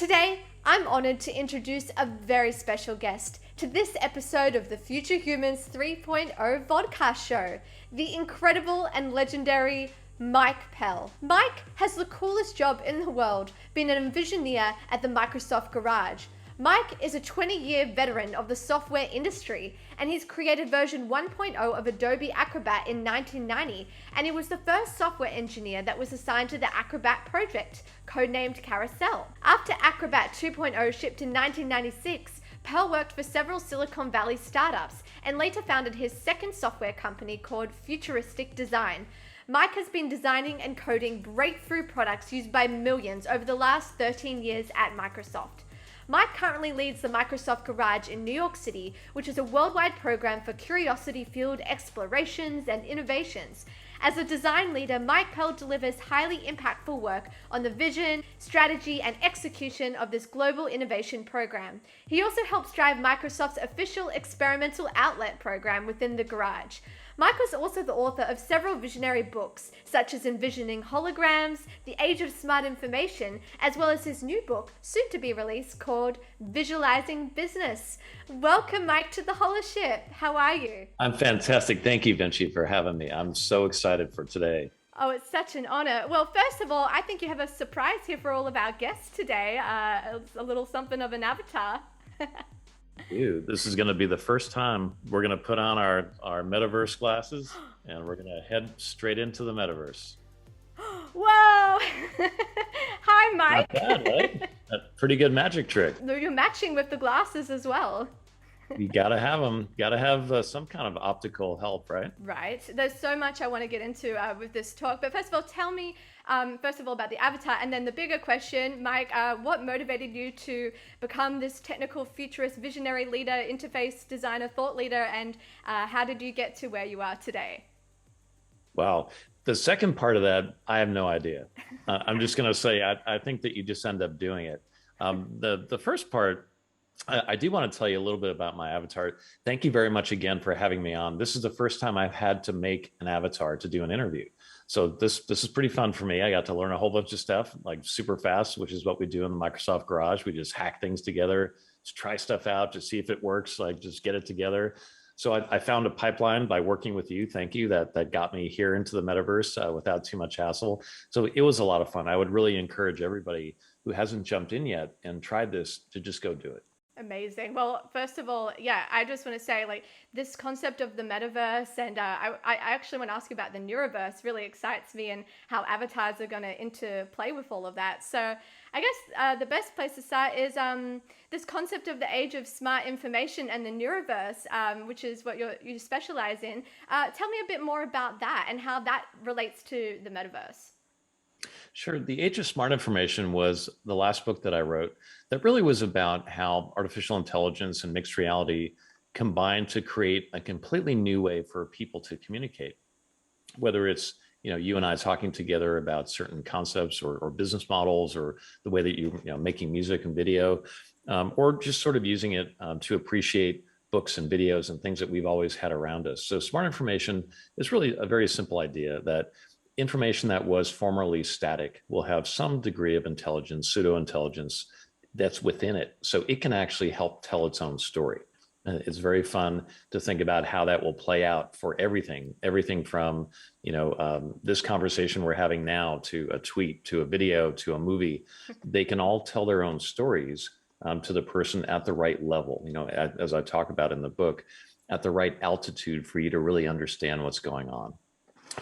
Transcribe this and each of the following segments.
Today, I'm honored to introduce a very special guest to this episode of the Future Humans 3.0 vodcast show, the incredible and legendary Mike Pell. Mike has the coolest job in the world, being an Envisioneer at the Microsoft Garage. Mike is a 20-year veteran of the software industry, and he's created version 1.0 of Adobe Acrobat in 1990, and he was the first software engineer that was assigned to the Acrobat project, codenamed Carousel. After Acrobat 2.0 shipped in 1996, Pell worked for several Silicon Valley startups, and later founded his second software company called Futuristic Design. Mike has been designing and coding breakthrough products used by millions over the last 13 years at Microsoft. Mike currently leads the Microsoft Garage in New York City, which is a worldwide program for curiosity-fueled explorations and innovations. As a design leader, Mike Pell delivers highly impactful work on the vision, strategy, and execution of this global innovation program. He also helps drive Microsoft's official experimental outlet program within the Garage. Mike was also the author of several visionary books, such as Envisioning Holograms, The Age of Smart Information, as well as his new book, soon to be released, called Visualizing Business. Welcome, Mike, to the Holoship. How are you? I'm fantastic. Thank you, Vinci, for having me. I'm so excited for today. Oh, it's such an honor. Well, first of all, I think you have a surprise here for all of our guests today. It's a little something of an avatar. This is going to be the first time we're going to put on our Metaverse glasses and we're going to head straight into the Metaverse. Whoa! Hi, Mike. Not bad, right? A pretty good magic trick. You're matching with the glasses as well. You got to have them. Got to have some kind of optical help, right? Right. There's so much I want to get into with this talk. But first of all, tell me, first of all, about the avatar. And then the bigger question, Mike, what motivated you to become this technical futurist visionary leader, interface designer, thought leader? And how did you get to where you are today? Wow. The second part of that, I have no idea. I'm just going to say, I think that you just end up doing it. The first part, I do want to tell you a little bit about my avatar. Thank you very much again for having me on. This is the first time I've had to make an avatar to do an interview. So this is pretty fun for me. I got to learn a whole bunch of stuff like super fast, which is what we do in the Microsoft Garage. We just hack things together, just try stuff out, just see if it works, like just get it together. So I found a pipeline by working with you. Thank you. That got me here into the Metaverse without too much hassle. So it was a lot of fun. I would really encourage everybody who hasn't jumped in yet and tried this to just go do it. Amazing. Well, first of all, yeah, I just want to say, like, this concept of the metaverse, and I actually want to ask you about the Neuroverse, really excites me, and how avatars are going to interplay with all of that. So I guess the best place to start is this concept of the age of smart information and the Neuroverse, which is what you specialize in. Tell me a bit more about that and how that relates to the metaverse. Sure. The Age of Smart Information was the last book that I wrote that really was about how artificial intelligence and mixed reality combine to create a completely new way for people to communicate. Whether it's, you and I talking together about certain concepts or business models, or the way that making music and video, or just sort of using it to appreciate books and videos and things that we've always had around us. So smart information is really a very simple idea that information that was formerly static will have some degree of intelligence, pseudo-intelligence that's within it. So it can actually help tell its own story. And it's very fun to think about how that will play out for everything from, this conversation we're having now, to a tweet, to a video, to a movie. They can all tell their own stories to the person at the right level, as I talk about in the book, at the right altitude for you to really understand what's going on.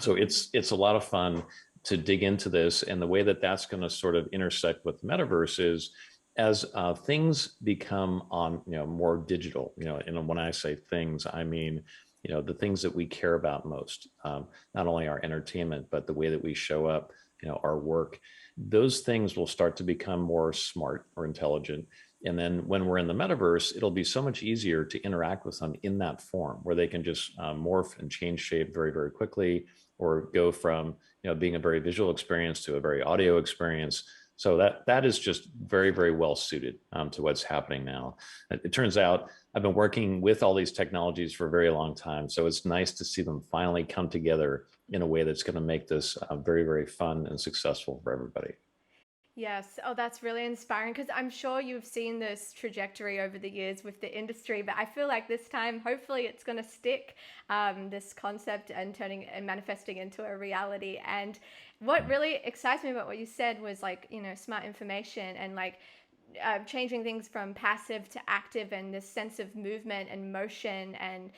So it's a lot of fun to dig into this, and the way that that's going to sort of intersect with Metaverse is as things become more digital. And when I say things, I mean the things that we care about most, not only our entertainment but the way that we show up, our work. Those things will start to become more smart or intelligent. And then when we're in the Metaverse, it'll be so much easier to interact with them in that form, where they can just morph and change shape very, very quickly, or go from being a very visual experience to a very audio experience. So that is just very, very well suited to what's happening now. It turns out I've been working with all these technologies for a very long time, so it's nice to see them finally come together in a way that's going to make this very, very fun and successful for everybody. Yes. Oh, that's really inspiring because I'm sure you've seen this trajectory over the years with the industry, but I feel like this time, hopefully, it's going to stick, this concept and turning and manifesting into a reality. And what really excites me about what you said was like, smart information and like changing things from passive to active and this sense of movement and motion and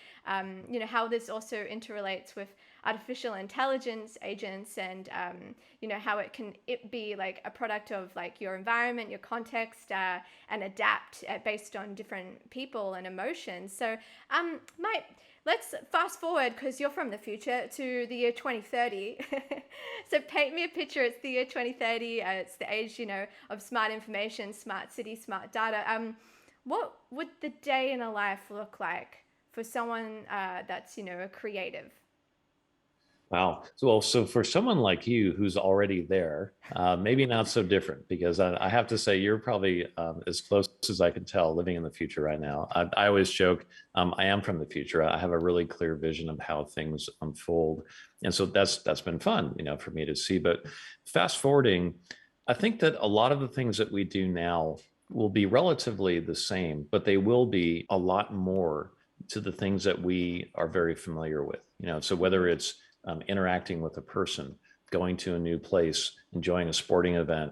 how this also interrelates with artificial intelligence agents and how it be like a product of like your environment, your context, and adapt based on different people and emotions. So Mike, let's fast forward because you're from the future to the year 2030. So paint me a picture. It's the year 2030. It's the age, of smart information, smart city, smart data. What would the day in a life look like for someone that's, a creative? Wow. So for someone like you who's already there, maybe not so different because I have to say you're probably as close as I can tell living in the future right now. I always joke, I am from the future. I have a really clear vision of how things unfold, and so that's been fun, for me to see. But fast forwarding, I think that a lot of the things that we do now will be relatively the same, but they will be a lot more to the things that we are very familiar with. So whether it's interacting with a person, going to a new place, enjoying a sporting event,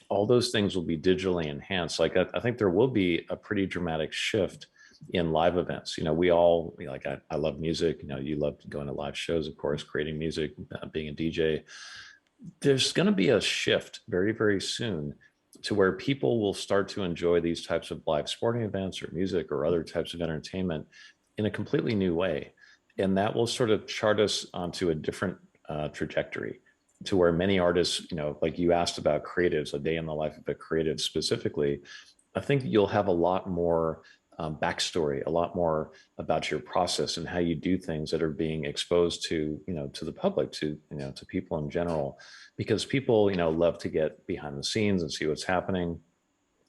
all those things will be digitally enhanced. Like I think there will be a pretty dramatic shift in live events. We all like I love music. You love going to live shows, of course, creating music, being a DJ. There's going to be a shift very, very soon to where people will start to enjoy these types of live sporting events or music or other types of entertainment in a completely new way. And that will sort of chart us onto a different trajectory to where many artists, like you asked about creatives, a day in the life of a creative specifically, I think you'll have a lot more backstory, a lot more about your process and how you do things that are being exposed to the public, to people in general, because people, love to get behind the scenes and see what's happening.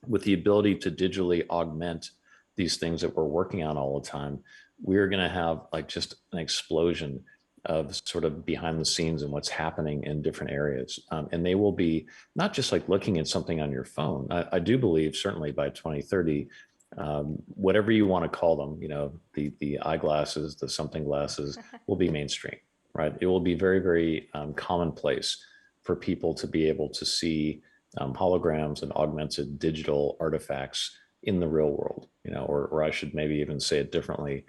With the ability to digitally augment these things that we're working on all the time, we're going to have like just an explosion of sort of behind the scenes and what's happening in different areas. And they will be not just like looking at something on your phone. I do believe certainly by 2030, whatever you want to call them, the eyeglasses, the something glasses will be mainstream, right? It will be very, very commonplace for people to be able to see holograms and augmented digital artifacts in the real world, or I should maybe even say it differently.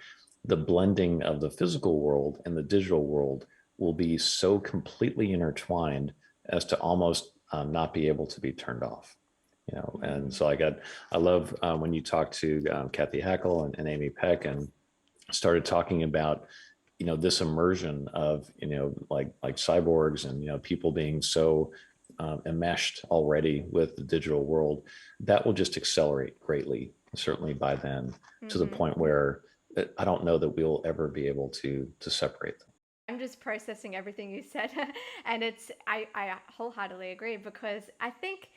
The blending of the physical world and the digital world will be so completely intertwined as to almost not be able to be turned off. And so I love when you talk to Kathy Hackle and Amy Peck and started talking about, this immersion of, like cyborgs and, people being so enmeshed already with the digital world, that will just accelerate greatly, certainly by then, to the point where I don't know that we'll ever be able to separate them. I'm just processing everything you said, and I wholeheartedly agree because I think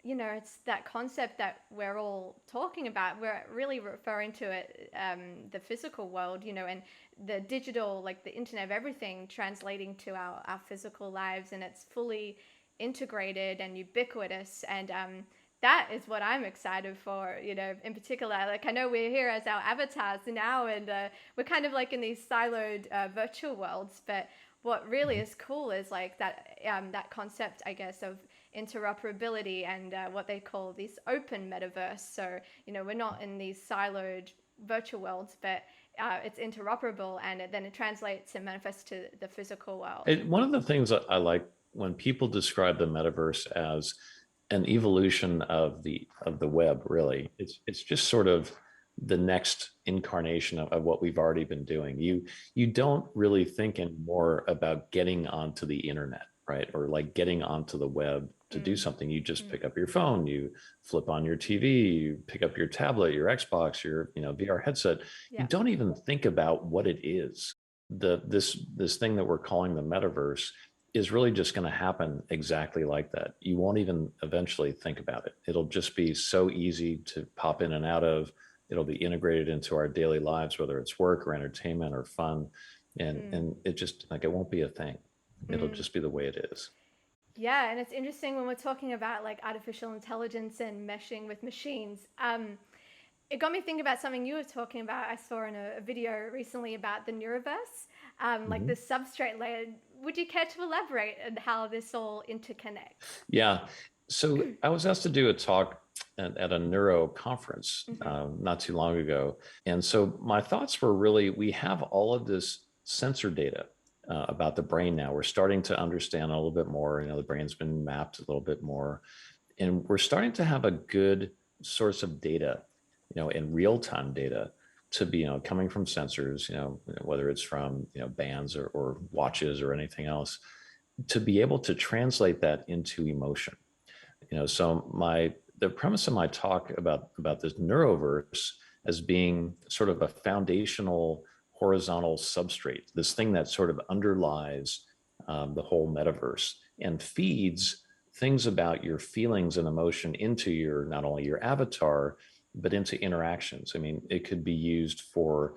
it's that concept that we're all talking about. We're really referring to it, the physical world, and the digital, like the internet of everything, translating to our physical lives, and it's fully integrated and ubiquitous. And that is what I'm excited for, in particular. Like, I know we're here as our avatars now, and we're kind of like in these siloed virtual worlds. But what really is cool is like that concept, I guess, of interoperability and what they call this open metaverse. So, we're not in these siloed virtual worlds, but it's interoperable, and then it translates and manifests to the physical world. One of the things that I like when people describe the metaverse as an evolution of the web, really, it's just sort of the next incarnation of what we've already been doing. You don't really think anymore about getting onto the internet, right? Or like getting onto the web to do something. You just pick up your phone, you flip on your TV, you pick up your tablet, your Xbox, your VR headset. You don't even think about what it is. This thing that we're calling the metaverse is really just going to happen exactly like that. You won't even eventually think about it. It'll just be so easy to pop in and out of. It'll be integrated into our daily lives, whether it's work or entertainment or fun. And it just like, it won't be a thing. It'll just be the way it is. Yeah, and it's interesting when we're talking about like artificial intelligence and meshing with machines. It got me thinking about something you were talking about. I saw in a video recently about the Neuroverse, like Mhm. the substrate layer. Would you care to elaborate on how this all interconnects? Yeah. So I was asked to do a talk at a neuro conference Hmm. not too long ago. And so my thoughts were really we have all of this sensor data about the brain now. We're starting to understand a little bit more. The brain's been mapped a little bit more. And we're starting to have a good source of data, in real time data to be, coming from sensors, whether it's from, bands or watches or anything else, to be able to translate that into emotion. So the premise of my talk about this neuroverse as being sort of a foundational horizontal substrate, this thing that sort of underlies the whole metaverse and feeds things about your feelings and emotion into your not only your avatar but into interactions. I mean, it could be used for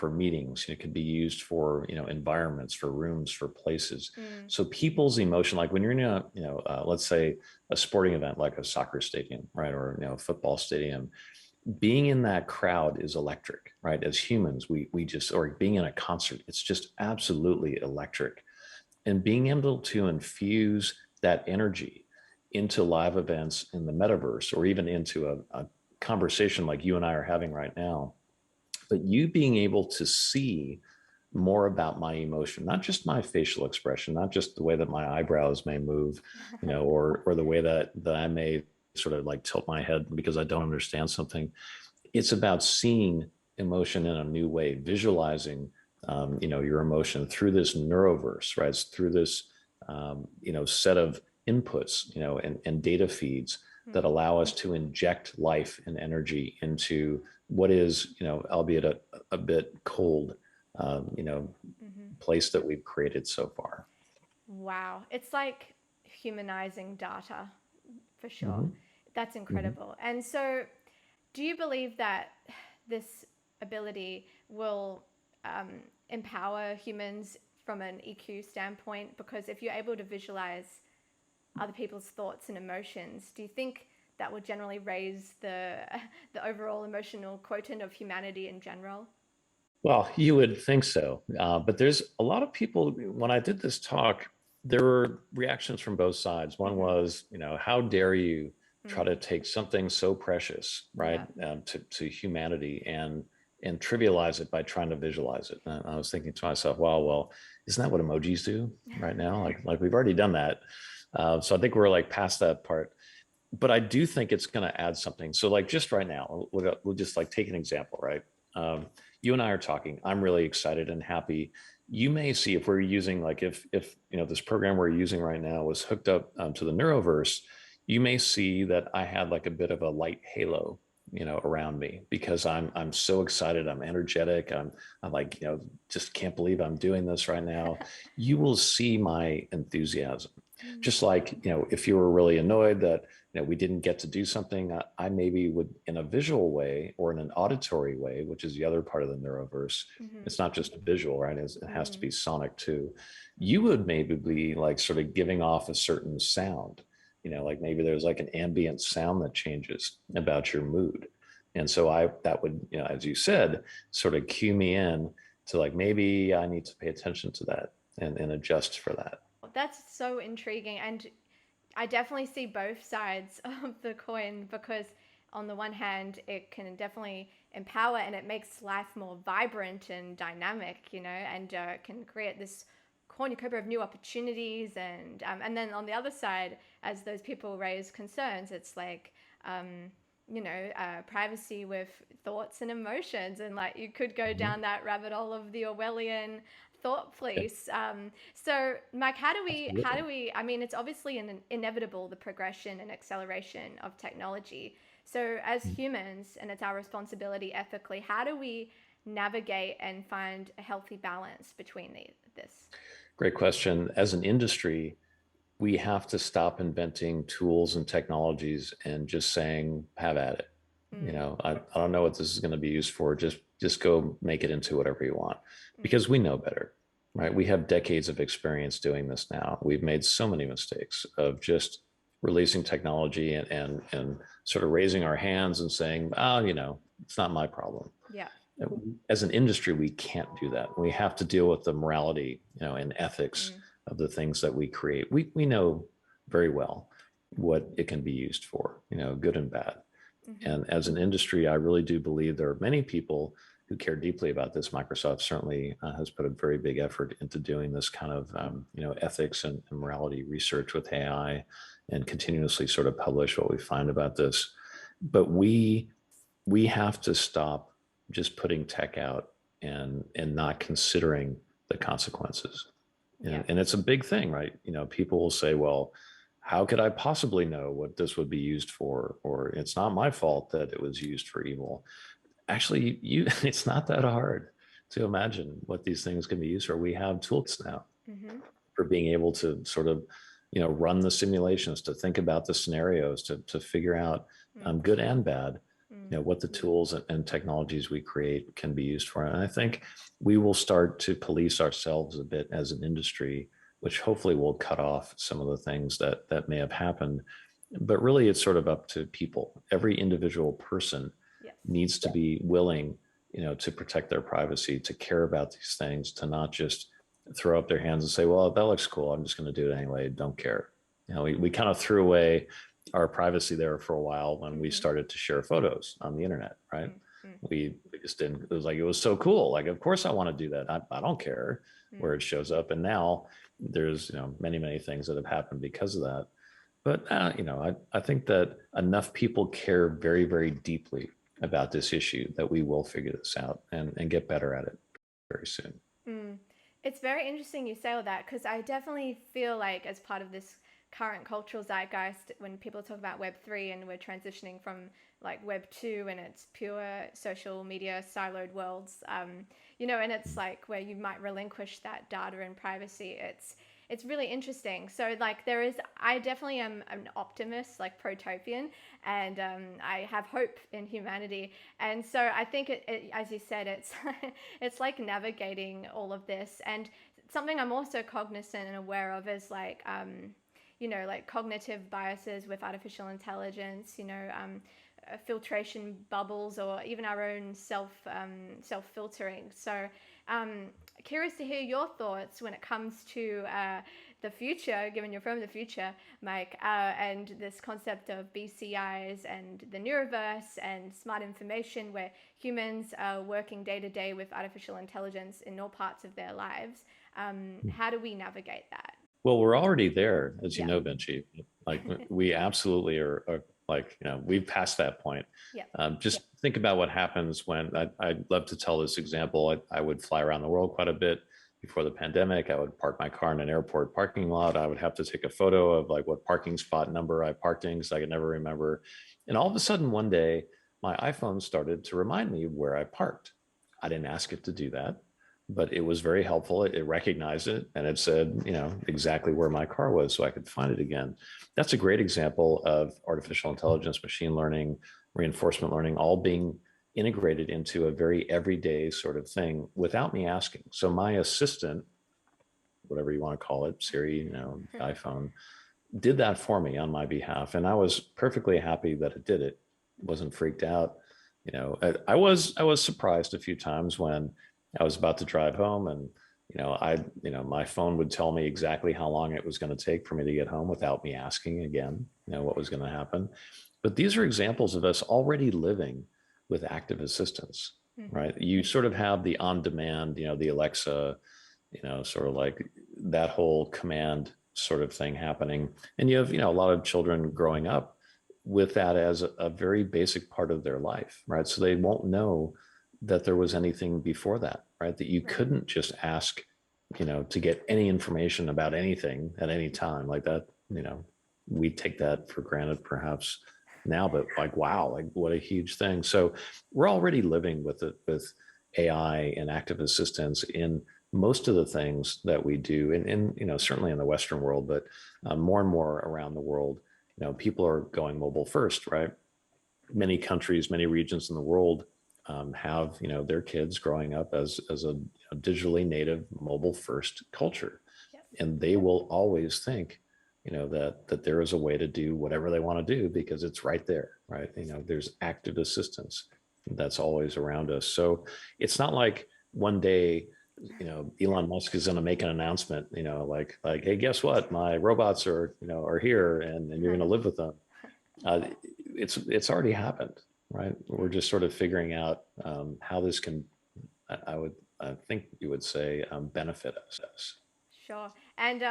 meetings. It could be used for environments, for rooms, for places. Mm. So people's emotion, like when you're in a let's say a sporting event like a soccer stadium, right, or a football stadium, being in that crowd is electric, right? As humans, we just, or being in a concert, it's just absolutely electric. And being able to infuse that energy into live events in the metaverse, or even into a conversation like you and I are having right now, but you being able to see more about my emotion, not just my facial expression, not just the way that my eyebrows may move, or the way that I may sort of like tilt my head because I don't understand something. It's about seeing emotion in a new way, visualizing, your emotion through this neuroverse, right? It's through this, set of inputs, and data feeds that Mm. allow us to inject life and energy into what is, albeit a bit cold, um, you know, Hmm. place that we've created so far. Wow. It's like humanizing data for sure. Mm-hmm. That's Mm-hmm. incredible. And so, do you believe that this ability will um, empower humans from an EQ standpoint? Because if you're able to visualize other people's thoughts and emotions, do you think that would generally raise the overall emotional quotient of humanity in general? Well, you would think so. But there's a lot of people, when I did this talk, there were reactions from both sides. One Mm-hmm. was, how dare you try to Mm. take something so precious, right, Yeah. to humanity and trivialize it by trying to visualize it. And I was thinking to myself, well, isn't that what emojis do right now? Like we've already done that. So I think we're like past that part. But I do think it's going to add something. So like just right now, we'll just like take an example, right? You and I are talking. I'm really excited and happy. You may see if we're using like if this program we're using right now was hooked up to the Neuroverse, you may see that I had like a bit of a light halo, around me because I'm so excited. I'm energetic. I'm like just can't believe I'm doing this right now. You will see my enthusiasm. Mm. Just like if you were really annoyed that we didn't get to do something, I maybe would in a visual way or in an auditory way, which is the other part of the neuroverse. Mm-hmm. It's not just a visual, right? It has to Mm. be sonic too. You would maybe be like sort of giving off a certain sound, like maybe there's like an ambient sound that changes about your mood. And so that would, as you said, sort of cue me in to like, maybe I need to pay attention to that and adjust for that. That's so intriguing. And I definitely see both sides of the coin because, on the one hand, it can definitely empower and it makes life more vibrant and dynamic, and can create this cornucopia of new opportunities. And then on the other side, as those people raise concerns, it's like, privacy with thoughts and emotions. And like you could go Mhm. down that rabbit hole of the Orwellian thought Yeah, police. So, Mike, absolutely. I mean, it's obviously inevitable, the progression and acceleration of technology. So, as humans, and it's our responsibility ethically, how do we navigate and find a healthy balance between this? Great question. As an industry, we have to stop inventing tools and technologies and just saying, have at it. Mm. I don't know what this is going to be used for. Just go make it into whatever you want Mm. because we know better. right? We have decades of experience doing this now. We've made so many mistakes of just releasing technology and sort of raising our hands and saying, oh, it's not my problem. Yeah. As an industry, we can't do that. We have to deal with the morality, and ethics of the things that we create. We know very well what it can be used for, good and bad. And as an industry, I really do believe there are many people who care deeply about this. Microsoft certainly has put a very big effort into doing this kind of, ethics and morality research with AI, and continuously sort of publish what we find about this. But we have to stop just putting tech out and not considering the consequences. And it's a big thing, right? People will say, well, how could I possibly know what this would be used for? Or it's not my fault that it was used for evil. Actually, it's not that hard to imagine what these things can be used for. We have tools now for being able to sort of, run the simulations, to think about the scenarios, to figure out good and bad, what the tools and technologies we create can be used for. And I think we will start to police ourselves a bit as an industry, which hopefully will cut off some of the things that may have happened. But really, it's sort of up to people. Every individual person needs to be willing, to protect their privacy, to care about these things, to not just throw up their hands and say, well, that looks cool, I'm just going to do it anyway, don't care. We kind of threw away our privacy there for a while when we started to share photos on the internet, right? We just didn't, it was so cool. Like, of course I want to do that. I don't care where it shows up. And now there's, many, many things that have happened because of that. But, I think that enough people care very, very deeply about this issue that we will figure this out and get better at it very soon. It's very interesting you say all that, because I definitely feel like, as part of this current cultural zeitgeist, when people talk about Web3 and we're transitioning from like Web2 and it's pure social media siloed worlds, and it's like where you might relinquish that data and privacy. It's really interesting. So like I definitely am an optimist, like protopian, and I have hope in humanity. And so I think as you said, it's like navigating all of this. And something I'm also cognizant and aware of is like, like cognitive biases with artificial intelligence, filtration bubbles, or even our own self-filtering. So curious to hear your thoughts when it comes to the future, given you're from the future, Mike, and this concept of BCIs and the Neuroverse and smart information, where humans are working day to day with artificial intelligence in all parts of their lives. How do we navigate that? Well, we're already there, as you know, Vinci. Like we absolutely are like, we've passed that point. Just think about what happens when I'd love to tell this example. I would fly around the world quite a bit before the pandemic. I would park my car in an airport parking lot. I would have to take a photo of like what parking spot number I parked in, because I could never remember. And all of a sudden one day, my iPhone started to remind me where I parked. I didn't ask it to do that, but it was very helpful. It recognized it and it said, exactly where my car was, so I could find it again. That's a great example of artificial intelligence, machine learning, reinforcement learning, all being integrated into a very everyday sort of thing without me asking. So my assistant, whatever you want to call it, Siri, iPhone, did that for me on my behalf. And I was perfectly happy that it did it. Wasn't freaked out. I was surprised a few times when I was about to drive home and, my phone would tell me exactly how long it was going to take for me to get home without me asking again, what was going to happen. But these are examples of us already living with active assistance, right? You sort of have the on-demand, the Alexa, sort of like that whole command sort of thing happening. And you have, a lot of children growing up with that as a very basic part of their life, right? So they won't know that there was anything before that, right? That you couldn't just ask, to get any information about anything at any time like that. We take that for granted perhaps now, but like, wow, like what a huge thing. So we're already living with it, with AI and active assistance in most of the things that we do, and certainly in the Western world, but more and more around the world, people are going mobile first, right? Many countries, many regions in the world have their kids growing up as a digitally native mobile first culture, Yes. and they will always think that there is a way to do whatever they want to do because it's right there, right? There's active assistance that's always around us. So it's not like one day Elon Musk is going to make an announcement, like, hey, guess what, my robots are here, and you're going to live with them. It's already happened, right? We're just sort of figuring out how this can, I think you would say, benefit us. Sure. And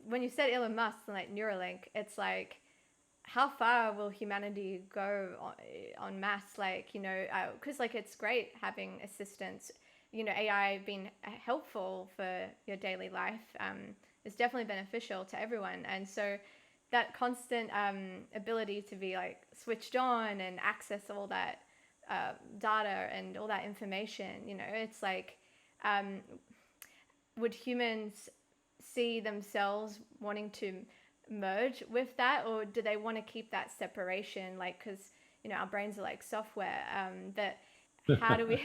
when you said Elon Musk and like Neuralink, it's like, how far will humanity go on mass? Like, because like it's great having assistance. AI being helpful for your daily life is definitely beneficial to everyone. And so that constant ability to be like switched on and access all that data and all that information, it's like, would humans see themselves wanting to merge with that, or do they want to keep that separation? Like, because our brains are like software. That how do we,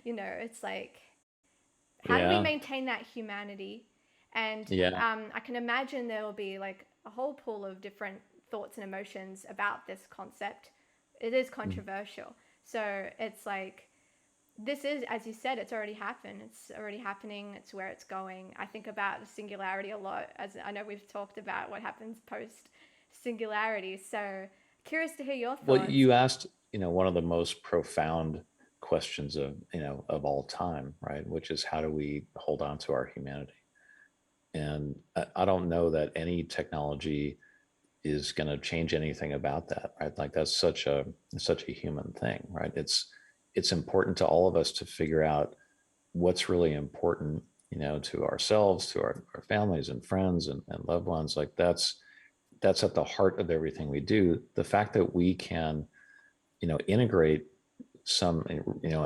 it's like, how do we Yeah, maintain that humanity? And yeah. I can imagine there will be like a whole pool of different thoughts and emotions about this concept. It is controversial, so it's like, this is, as you said, it's already happened. It's already happening. It's where it's going. I think about the singularity a lot, as I know we've talked about what happens post singularity. So curious to hear your Well, thoughts. you asked, one of the most profound questions of all time, right? Which is, how do we hold on to our humanity? And I don't know that any technology is going to change anything about that, right? Like, that's such a human thing, right? It's important to all of us to figure out what's really important, to ourselves, to our families and friends and loved ones. Like, that's at the heart of everything we do. The fact that we can, integrate some,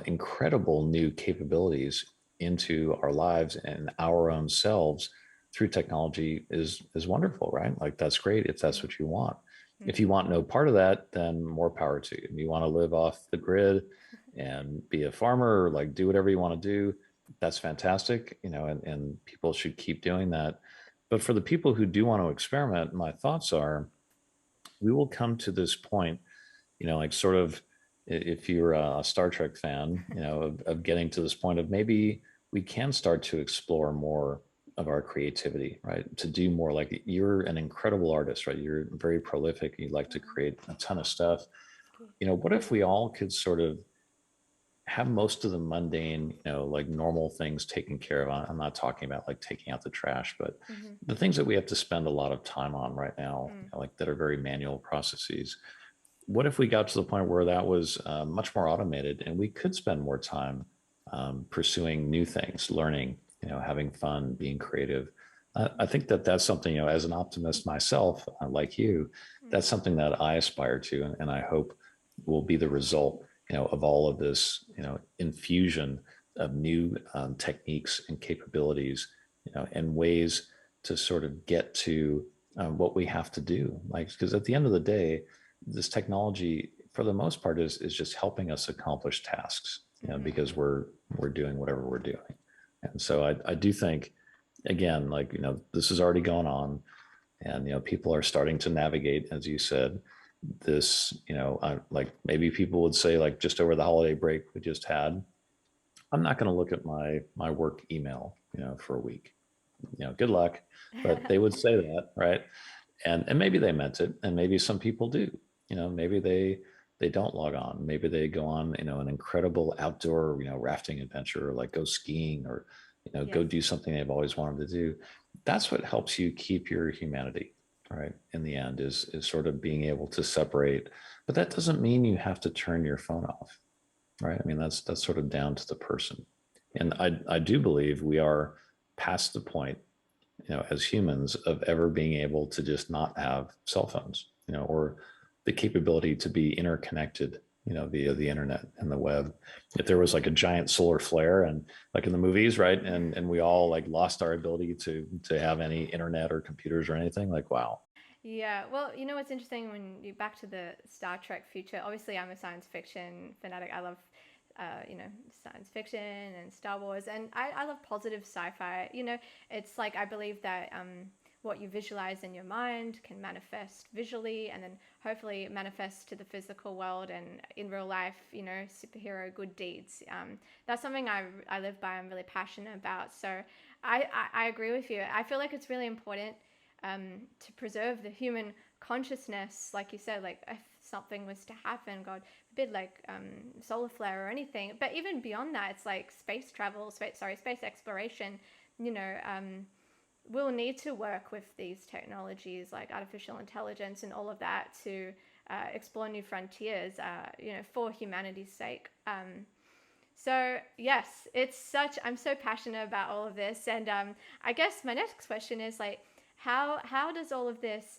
incredible new capabilities into our lives and our own selves through technology is wonderful, right? Like, that's great if that's what you want. If you want no part of that, then more power to you. If you want to live off the grid and be a farmer, or like do whatever you want to do, that's fantastic, and people should keep doing that. But for the people who do want to experiment, my thoughts are, we will come to this point, like, sort of, if you're a Star Trek fan, of getting to this point of, maybe we can start to explore more of our creativity, right? To do more. Like, you're an incredible artist, right? You're very prolific. You like to create a ton of stuff. What if we all could sort of have most of the mundane, like normal things taken care of? I'm not talking about like taking out the trash, but Mm-hmm. the things that we have to spend a lot of time on right now, like, that are very manual processes. What if we got to the point where that was much more automated, and we could spend more time pursuing new things, learning, having fun, being creative? I think that that's something, as an optimist myself, like you, that's something that I aspire to, and I hope will be the result, of all of this, infusion of new techniques and capabilities, and ways to sort of get to what we have to do. Like, because at the end of the day, this technology, for the most part, is just helping us accomplish tasks, because we're doing whatever we're doing. And so I do think, again, like, this has already gone on, and people are starting to navigate, as you said, this, like, maybe people would say, like, just over the holiday break we just had, I'm not going to look at my work email, for a week. Good luck. But they would say that, right? And maybe they meant it, and maybe some people do. Maybe they don't log on. Maybe they go on, an incredible outdoor, rafting adventure, or like go skiing, or go Yes. do something they've always wanted to do. That's what helps you keep your humanity, right? In the end, is sort of being able to separate. But that doesn't mean you have to turn your phone off, right? I mean, that's sort of down to the person. And I do believe we are past the point, as humans, of ever being able to just not have cell phones, or the capability to be interconnected, via the internet and the web. If there was like a giant solar flare, and like in the movies, right, and we all like lost our ability to have any internet or computers or anything, like, wow. Yeah, well, what's interesting, when you back to the Star Trek future, obviously I'm a science fiction fanatic. I love science fiction and Star Wars. And I love positive sci-fi. It's like I believe that what you visualize in your mind can manifest visually and then hopefully manifest to the physical world and in real life, superhero good deeds. That's something I live by, I'm really passionate about. So I agree with you. I feel like it's really important to preserve the human consciousness, like you said, like if something was to happen, God forbid, like solar flare or anything. But even beyond that, it's like space travel, space exploration, we'll need to work with these technologies like artificial intelligence and all of that to explore new frontiers, for humanity's sake. So yes, I'm so passionate about all of this. And I guess my next question is like, how does all of this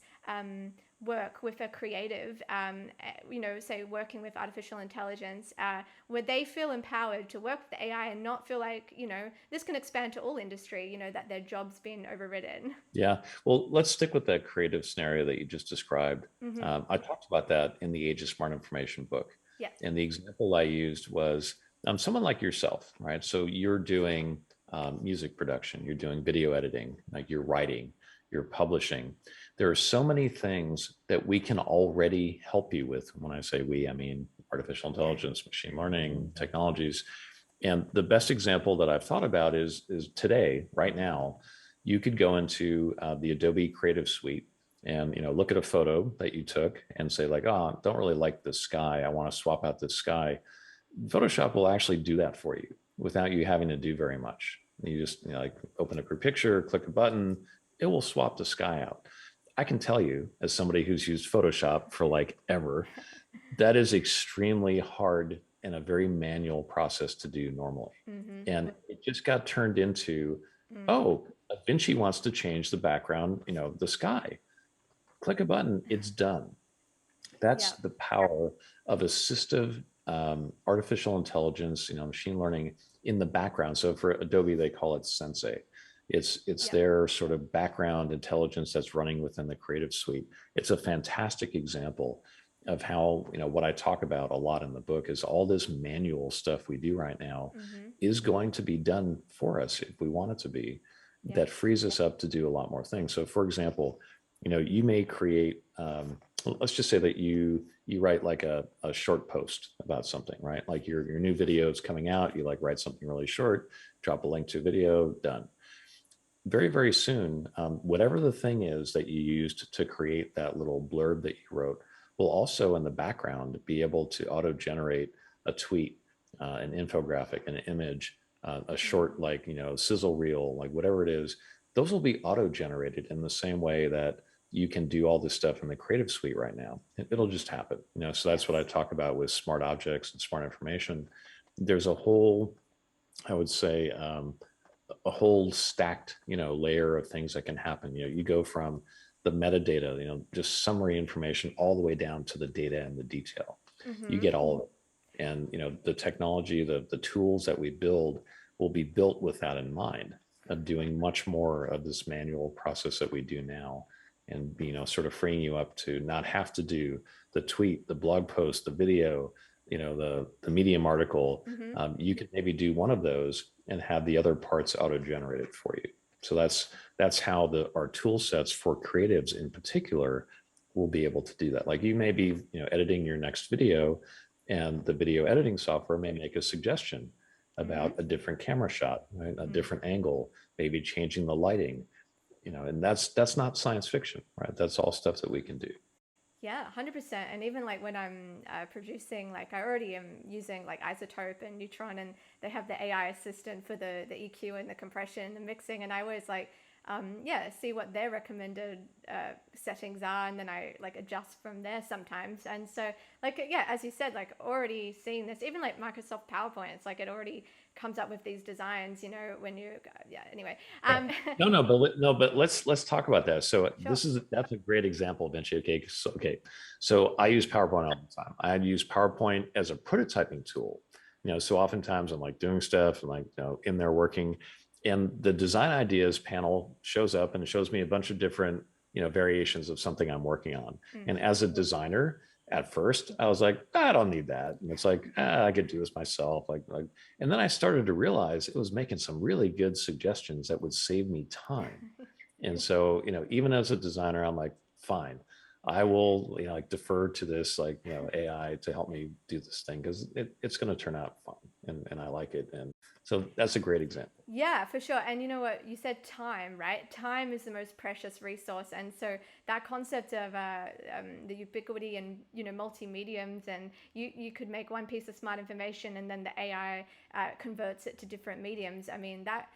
work with a creative, say working with artificial intelligence, where they feel empowered to work with the AI and not feel like, this can expand to all industry, that their job's been overridden? Yeah. Well, let's stick with that creative scenario that you just described. Mm-hmm. I talked about that in the Age of Smart Information book. Yeah. And the example I used was someone like yourself, right? So you're doing music production, you're doing video editing, like you're writing, you're publishing. There are so many things that we can already help you with. When I say we, I mean artificial intelligence, machine learning, technologies. And the best example that I've thought about is today, right now, you could go into the Adobe Creative Suite and look at a photo that you took and say like, oh, don't really like the sky. I want to swap out this sky. Photoshop will actually do that for you without you having to do very much. You just like open up your picture, click a button, it will swap the sky out. I can tell you, as somebody who's used Photoshop for like ever, that is extremely hard and a very manual process to do normally. Mm-hmm. And it just got turned into, Mm. oh, Vinci wants to change the background, the sky. Click a button, it's done. That's the power of assistive artificial intelligence, machine learning in the background. So for Adobe, they call it Sensei. It's their sort of background intelligence that's running within the Creative Suite. It's a fantastic example of how, what I talk about a lot in the book is all this manual stuff we do right now is going to be done for us if we want it to be. That frees us up to do a lot more things. So for example, you may create, let's just say that you write like a short post about something, right? Like your new video is coming out, you like write something really short, drop a link to a video, done. Very, very soon, whatever the thing is that you used to create that little blurb that you wrote will also in the background be able to auto-generate a tweet, an infographic, an image, a short like, sizzle reel, like whatever it is. Those will be auto-generated in the same way that you can do all this stuff in the Creative Suite right now. It'll just happen, so that's what I talk about with smart objects and smart information. There's a whole, I would say, a whole stacked, layer of things that can happen. You go from the metadata, just summary information all the way down to the data and the detail. You get all of it. And, the technology, the tools that we build will be built with that in mind, of doing much more of this manual process that we do now, and sort of freeing you up to not have to do the tweet, the blog post, the video, the Medium article. You can maybe do one of those and have the other parts auto-generated for you. So that's how our tool sets for creatives in particular will be able to do that. Like you may be editing your next video, and the video editing software may make a suggestion about a different camera shot, right? A different angle, maybe changing the lighting, and that's not science fiction, right? That's all stuff that we can do. Yeah, 100%. And even like when I'm producing, like I already am using like Isotope and Neutron, and they have the AI assistant for the EQ and the compression, the mixing, and I always like, see what their recommended settings are, and then I like adjust from there sometimes. And so like, as you said, like already seeing this, even like Microsoft PowerPoint, it's like it already comes up with these designs, when you, anyway. But let's talk about that. So Sure. that's a great example, Vinci. So I use PowerPoint all the time. I use PowerPoint as a prototyping tool. So oftentimes I'm like doing stuff and like, in there working, and the design ideas panel shows up and it shows me a bunch of different, variations of something I'm working on. And as a designer, at first I was like, I don't need that. And it's like, I could do this myself. And then I started to realize it was making some really good suggestions that would save me time. And so, even as a designer, I'm like, fine, I will, like defer to this, like, AI to help me do this thing because it's going to turn out fun and I like it. And so that's a great example. Yeah, for sure. And you know what? You said time, right? Time is the most precious resource. And so that concept of the ubiquity and, multi-mediums, and you could make one piece of smart information and then the AI converts it to different mediums. I mean, that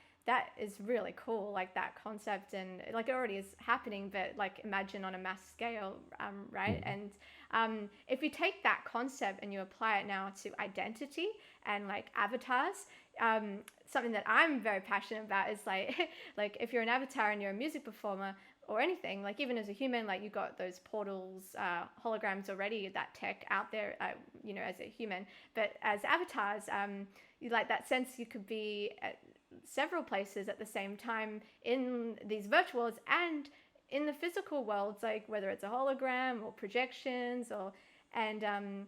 is really cool, like that concept, and like it already is happening, but like imagine on a mass scale, right? Mm-hmm. And if you take that concept and you apply it now to identity and like avatars, something that I'm very passionate about is like like if you're an avatar and you're a music performer or anything, like even as a human, like you got those portals, holograms already, that tech out there, as a human. But as avatars, you like that sense you could be at several places at the same time in these virtual worlds and in the physical worlds, like whether it's a hologram or projections and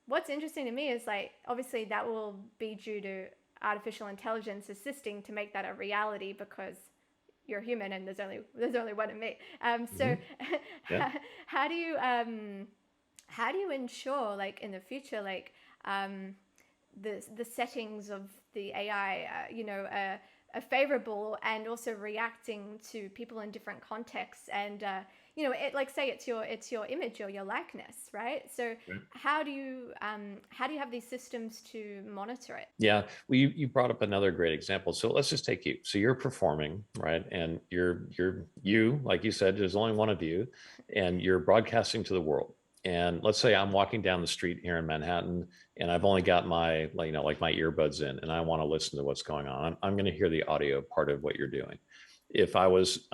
what's interesting to me is like obviously that will be due to artificial intelligence assisting to make that a reality because you're human and there's only one of me. So Mm-hmm. Yeah. how do you ensure like in the future like the settings of the AI are favorable and also reacting to people in different contexts and it like say it's your image or your likeness, right? So Right. how do you have these systems to monitor it? Yeah, well, you brought up another great example. So let's just take you. So you're performing, right? And you, like you said, there's only one of you, and you're broadcasting to the world. And let's say I'm walking down the street here in Manhattan, and I've only got my like my earbuds in, and I want to listen to what's going on. I'm going to hear the audio part of what you're doing. If I was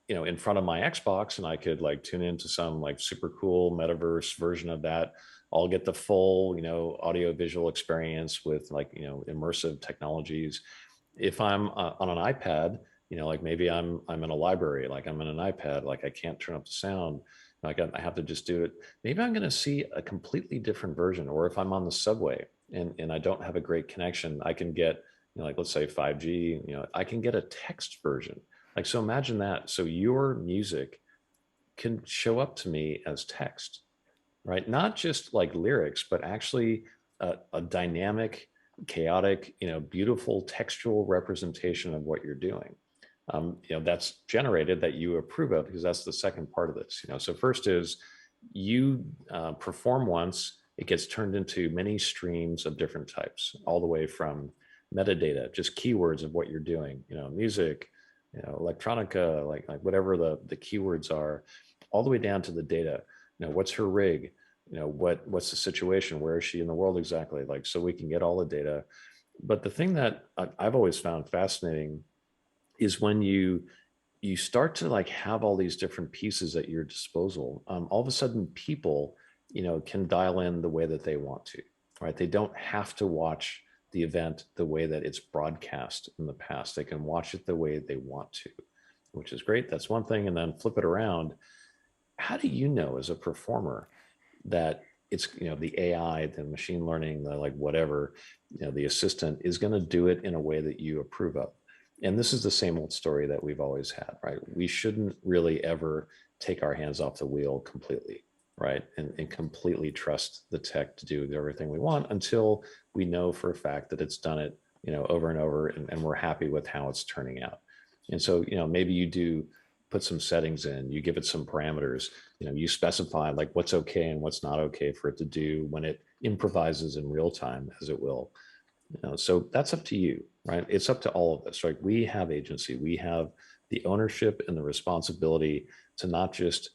in front of my Xbox and I could like tune into some like super cool metaverse version of that, I'll get the full, audio visual experience with like, immersive technologies. If I'm on an iPad, like maybe I'm in a library, like I'm in an iPad, like I can't turn up the sound, like I have to just do it. Maybe I'm going to see a completely different version. Or if I'm on the subway and I don't have a great connection, I can get, like let's say 5G, I can get a text version. Like, so imagine that. So your music can show up to me as text, right? Not just like lyrics, but actually a dynamic, chaotic, beautiful textual representation of what you're doing. That's generated that you approve of, because that's the second part of this. So first is you perform once, it gets turned into many streams of different types, all the way from metadata, just keywords of what you're doing, music, electronica, like whatever the keywords are, all the way down to the data. What's her rig? What's the situation? Where is she in the world exactly? Like, so we can get all the data. But the thing that I've always found fascinating is when you start to like have all these different pieces at your disposal. All of a sudden, people can dial in the way that they want to, right? They don't have to watch the event the way that it's broadcast in the past. They can watch it the way they want to, which is great. That's one thing. And then flip it around. How do you know as a performer that it's the AI, the machine learning, the like whatever, the assistant is going to do it in a way that you approve of? And this is the same old story that we've always had, right? We shouldn't really ever take our hands off the wheel completely, right? And completely trust the tech to do everything we want until we know for a fact that it's done it, over and over, and we're happy with how it's turning out. And so, maybe you do put some settings in, you give it some parameters, you specify like what's okay and what's not okay for it to do when it improvises in real time, as it will. So that's up to you, right? It's up to all of us, right? We have agency, we have the ownership and the responsibility to not just,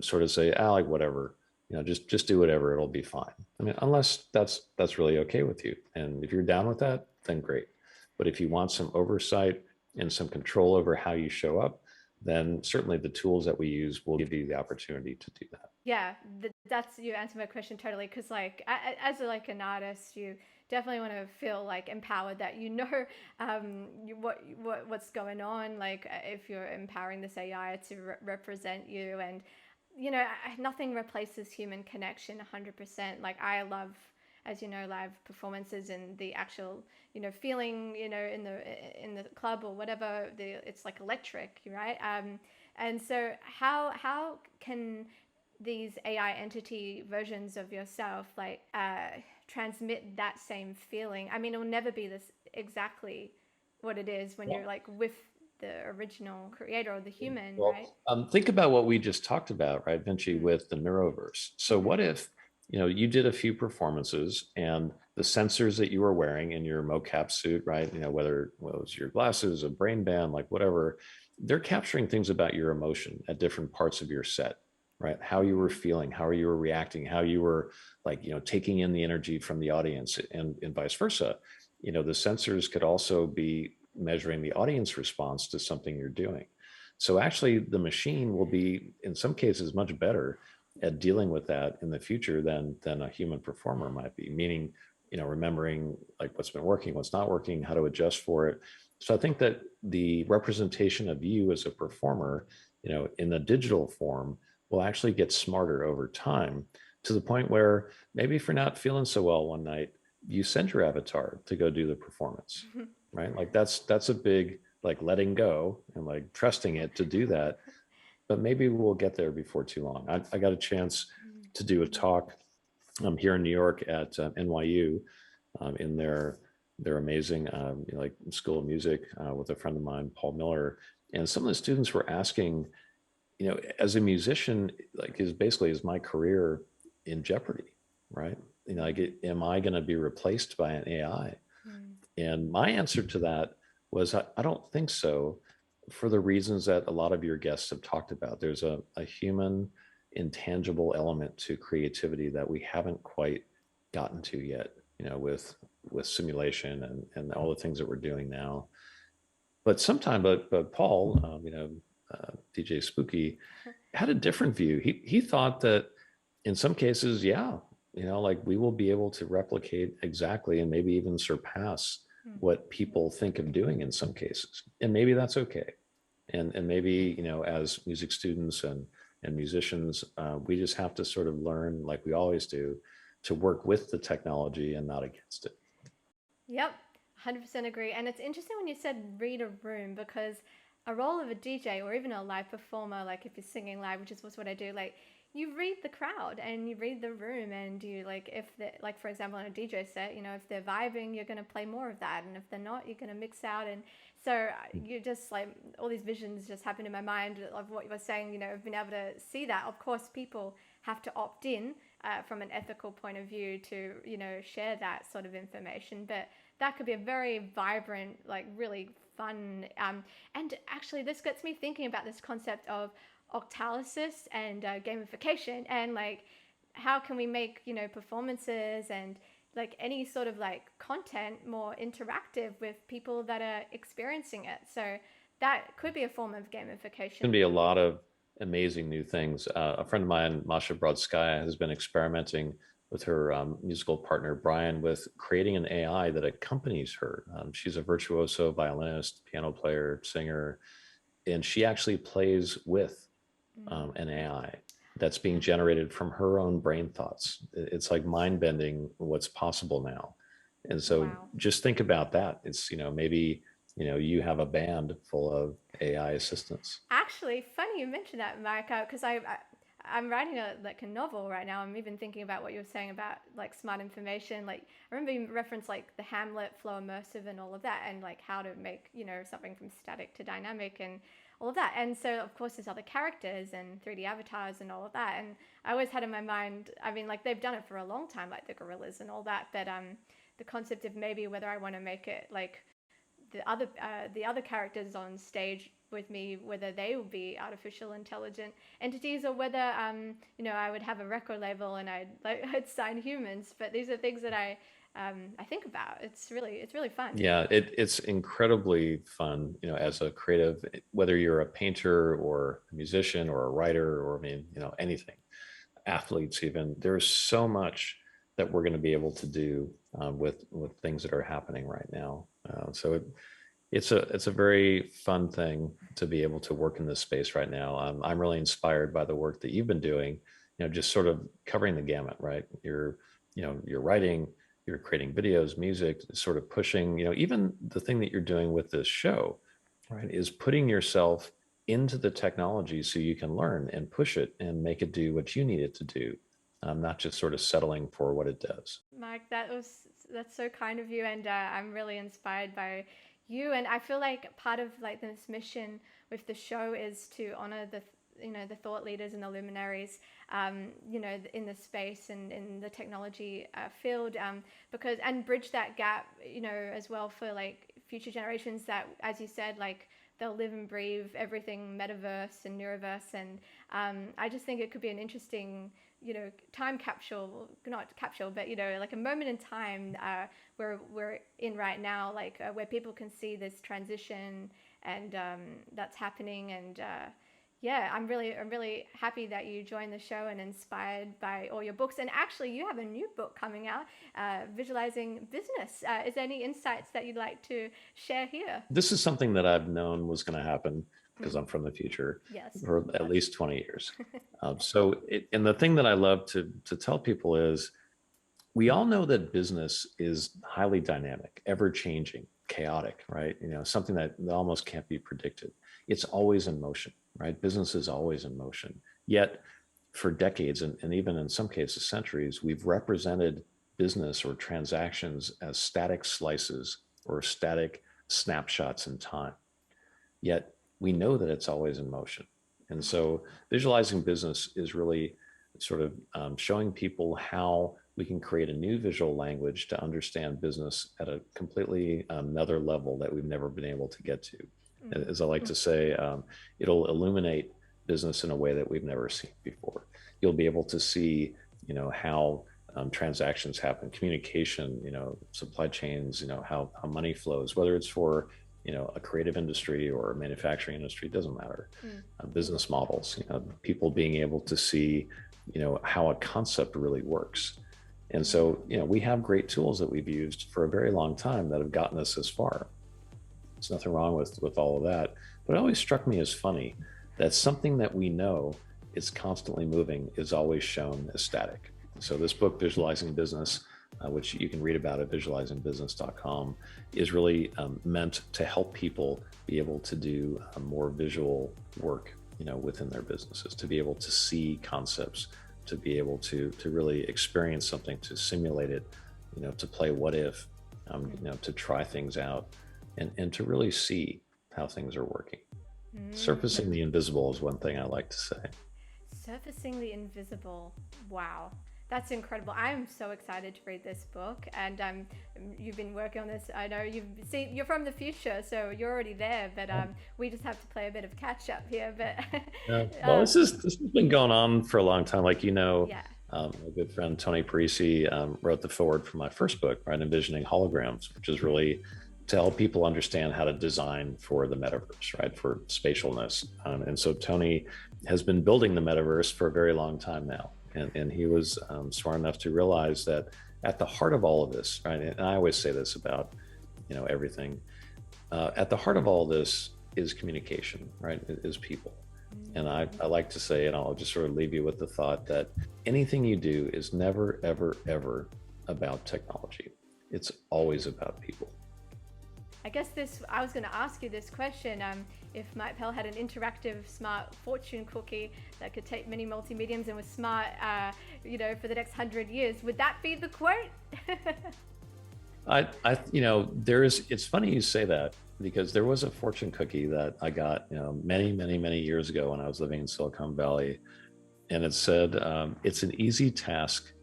sort of say, like whatever, just do whatever, it'll be fine. I mean, unless that's really okay with you. And if you're down with that, then great. But if you want some oversight and some control over how you show up, then certainly the tools that we use will give you the opportunity to do that. Yeah, that's you answered my question totally. Because like as like an artist, you definitely want to feel like empowered that what's going on. Like if you're empowering this AI to represent you, and nothing replaces human connection 100%. Like I love, as you know, live performances and the actual, feeling, in the club or whatever, it's like electric, right? And so how can these AI entity versions of yourself like transmit that same feeling? I mean, it'll never be this exactly what it is when you're like with the original creator or the human, right? Think about what we just talked about, right, Vinci, with the Neuroverse. So what if, you did a few performances and the sensors that you were wearing in your mocap suit, right, whether it was your glasses, a brain band, like whatever, they're capturing things about your emotion at different parts of your set, right? How you were feeling, how you were reacting, how you were like, taking in the energy from the audience and vice versa. The sensors could also be measuring the audience response to something you're doing. So actually the machine will be in some cases much better at dealing with that in the future than a human performer might be, meaning, remembering like what's been working, what's not working, how to adjust for it. So I think that the representation of you as a performer, in the digital form will actually get smarter over time to the point where maybe if you're not feeling so well one night, you send your avatar to go do the performance, right? Like that's a big like letting go and like trusting it to do that. But maybe we'll get there before too long. I got a chance to do a talk here in New York at NYU in their amazing like School of Music with a friend of mine, Paul Miller, and some of the students were asking, as a musician, like is my career in jeopardy, right? Like, am I going to be replaced by an AI? And my answer to that was, I don't think so, for the reasons that a lot of your guests have talked about. There's a human intangible element to creativity that we haven't quite gotten to yet, with simulation and all the things that we're doing now. But Paul, DJ Spooky, had a different view. He thought that in some cases, yeah, like we will be able to replicate exactly and maybe even surpass what people think of doing in some cases. And maybe that's okay. And maybe, as music students and musicians, we just have to sort of learn, like we always do, to work with the technology and not against it. Yep, 100% agree. And it's interesting when you said read a room, because a role of a DJ or even a live performer, like if you're singing live, which is what I do, like you read the crowd and you read the room, and you like, if they, like for example on a DJ set, if they're vibing, you're going to play more of that, and if they're not, you're going to mix out. And so you just like, all these visions just happen in my mind of what you were saying. I've been able to see that. Of course people have to opt in from an ethical point of view to share that sort of information, but that could be a very vibrant, like really fun, and actually this gets me thinking about this concept of Octalysis and gamification, and like how can we make performances and like any sort of like content more interactive with people that are experiencing it. So that could be a form of gamification. Going to be a lot of amazing new things. A friend of mine, Masha Brodskaya, has been experimenting with her musical partner Brian with creating an AI that accompanies her. She's a virtuoso violinist, piano player, singer, and she actually plays with an AI that's being generated from her own brain thoughts. It's like mind bending what's possible now. And so just think about that. It's, maybe, you have a band full of AI assistants. Actually, funny you mentioned that, Marika, because I'm writing a novel right now. I'm even thinking about what you were saying about like smart information. Like I remember you referenced like the Hamlet flow immersive and all of that, and like how to make something from static to dynamic and all of that. And so of course there's other characters and 3D avatars and all of that. And I always had in my mind, I mean, like they've done it for a long time, like the gorillas and all that. But the concept of maybe whether I want to make it like the other characters on stage with me, whether they will be artificial intelligent entities, or whether I would have a record label and I'd sign humans. But these are things that I think about. It's really fun. Yeah, it's incredibly fun, as a creative, whether you're a painter or a musician or a writer, or I mean, anything, athletes even. There's so much that we're going to be able to do with things that are happening right now. So It's a very fun thing to be able to work in this space right now. I'm really inspired by the work that you've been doing, just sort of covering the gamut, right? You're writing, you're creating videos, music, sort of pushing, even the thing that you're doing with this show, right, is putting yourself into the technology so you can learn and push it and make it do what you need it to do, not just sort of settling for what it does. Mike, that's so kind of you, and I'm really inspired by you. And I feel like part of like this mission with the show is to honor the thought leaders and the luminaries, in the space and in the technology field, because and bridge that gap, as well for like future generations that, as you said, like they'll live and breathe everything metaverse and neuroverse, and I just think it could be an interesting time capsule, not capsule, but like a moment in time where we're in right now, like where people can see this transition and that's happening. And yeah, I'm really happy that you joined the show and inspired by all your books. And actually, you have a new book coming out, Visualizing Business. Is there any insights that you'd like to share here? This is something that I've known was going to happen because I'm from the future, yes, for at least 20 years. And the thing that I love to tell people is, we all know that business is highly dynamic, ever changing, chaotic, right? Something that almost can't be predicted. It's always in motion, right? Business is always in motion. Yet for decades, and even in some cases centuries, we've represented business or transactions as static slices or static snapshots in time. Yet we know that it's always in motion. And so visualizing business is really sort of showing people how we can create a new visual language to understand business at a completely another level that we've never been able to get to. As I like to say, it'll illuminate business in a way that we've never seen before. You'll be able to see, how transactions happen, communication, supply chains, how money flows, whether it's for a creative industry or a manufacturing industry, doesn't matter. Business models, people being able to see, how a concept really works. And so, we have great tools that we've used for a very long time that have gotten us this far. There's nothing wrong with all of that. But it always struck me as funny that something that we know is constantly moving is always shown as static. So this book, Visualizing Business, which you can read about at visualizingbusiness.com, is really meant to help people be able to do more visual work, within their businesses, to be able to see concepts, to be able to really experience something, to simulate it, to play what if, to try things out, and to really see how things are working. Surfacing the invisible is one thing I like to say. Surfacing the invisible. Wow. That's incredible. I'm so excited to read this book, and you've been working on this. I know you're from the future, so you're already there, but we just have to play a bit of catch up here. But well, this has been going on for a long time. Like, yeah. my good friend Tony Parisi wrote the foreword for my first book, right, Envisioning Holograms, which is really to help people understand how to design for the metaverse, right, for spatialness. And so Tony has been building the metaverse for a very long time now. And he was smart enough to realize that at the heart of all of this, right, and I always say this about, everything, at the heart of all this is communication, right, is people. And I like to say, and I'll just sort of leave you with the thought that anything you do is never, ever, ever about technology. It's always about people. I guess I was going to ask you this question. If Mike Pell had an interactive smart fortune cookie that could take many multi-mediums and was smart, for the next 100 years, would that be the quote? It's funny you say that, because there was a fortune cookie that I got, many, many, many years ago when I was living in Silicon Valley. And it said, it's an easy task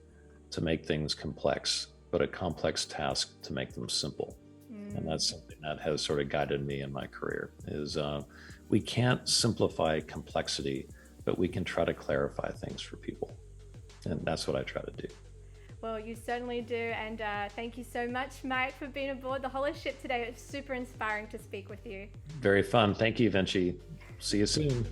to make things complex, but a complex task to make them simple. And that's something that has sort of guided me in my career, is we can't simplify complexity, but we can try to clarify things for people. And that's what I try to do. Well, you certainly do. And thank you so much, Mike, for being aboard the Holoship today. It's super inspiring to speak with you. Very fun. Thank you, Vinci. See you soon.